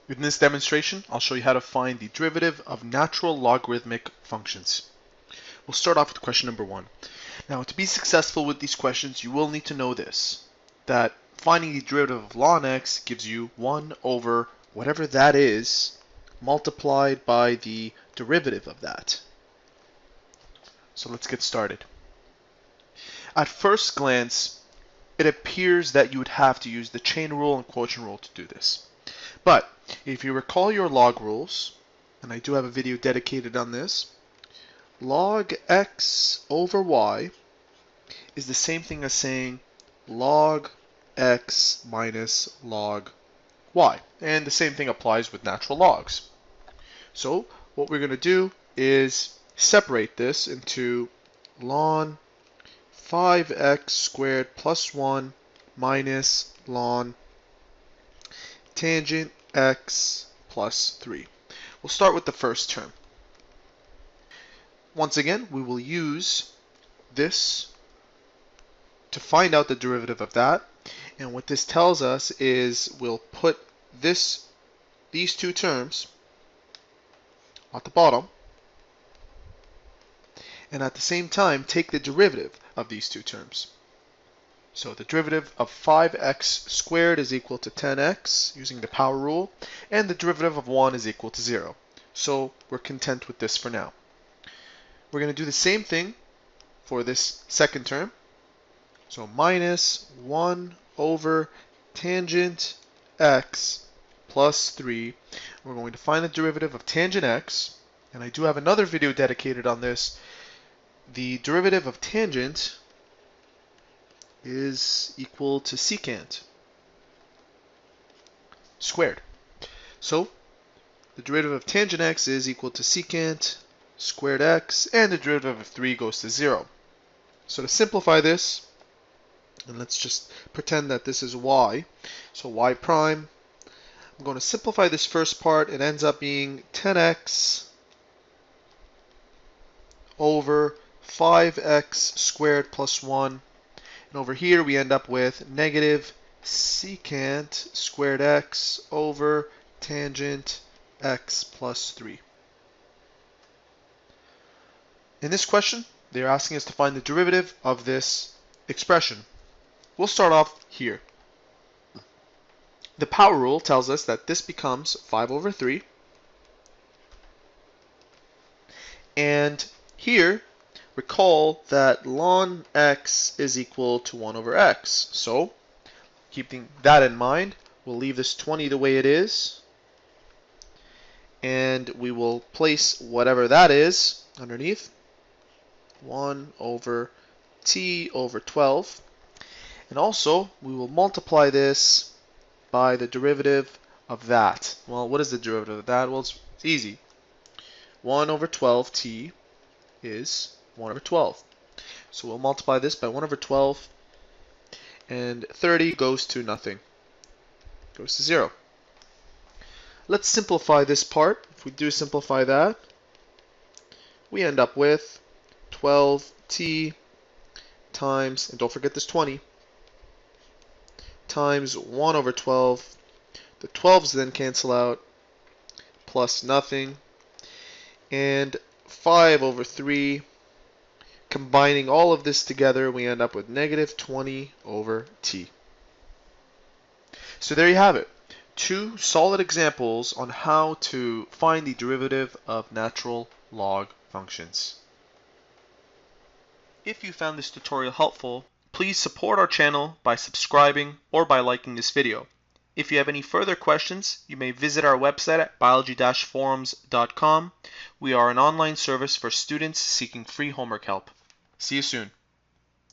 In this demonstration, I'll show you how to find the derivative of natural logarithmic functions. We'll start off with question number 1. Now, to be successful with these questions, you will need to know this, that finding the derivative of ln x gives you 1 over whatever that is multiplied by the derivative of that. So let's get started. At first glance, it appears that you would have to use the chain rule and quotient rule to do this. But if you recall your log rules, and I do have a video dedicated on this, log x over y is the same thing as saying log x minus log y. And the same thing applies with natural logs. So what we're going to do is separate this into ln 5x squared plus 1 minus ln tangent x plus 3. We'll start with the first term. Once again, we will use this to find out the derivative of that. And what this tells us is we'll put these two terms at the bottom, and at the same time take the derivative of these two terms. So the derivative of 5x squared is equal to 10x using the power rule, and the derivative of 1 is equal to 0. So we're content with this for now. We're going to do the same thing for this second term. So minus 1 over tangent x plus 3. We're going to find the derivative of tangent x, and I do have another video dedicated on this. The derivative of tangent is equal to secant squared. So the derivative of tangent x is equal to secant squared x, and the derivative of 3 goes to 0. So to simplify this, and let's just pretend that this is y, so y prime, I'm going to simplify this first part. It ends up being 10x over 5x squared plus 1. And over here we end up with negative secant squared x over tangent x plus 3. In this question, they're asking us to find the derivative of this expression. We'll start off here. The power rule tells us that this becomes 5 over 3. And here, recall that ln x is equal to 1 over x. So, keeping that in mind, we'll leave this 20 the way it is. And we will place whatever that is underneath. 1 over t over 12. And also, we will multiply this by the derivative of that. Well, what is the derivative of that? Well, it's easy. 1 over 12t is 1 over 12. So we'll multiply this by 1 over 12, and 30 goes to nothing. Goes to 0. Let's simplify this part. If we do simplify that, we end up with 12t times, and don't forget this 20, times 1 over 12. The 12s then cancel out, plus nothing, and 5 over 3. Combining all of this together, we end up with negative 20 over t. So there you have it. 2 solid examples on how to find the derivative of natural log functions. If you found this tutorial helpful, please support our channel by subscribing or by liking this video. If you have any further questions, you may visit our website at biology-forums.com. We are an online service for students seeking free homework help. See you soon.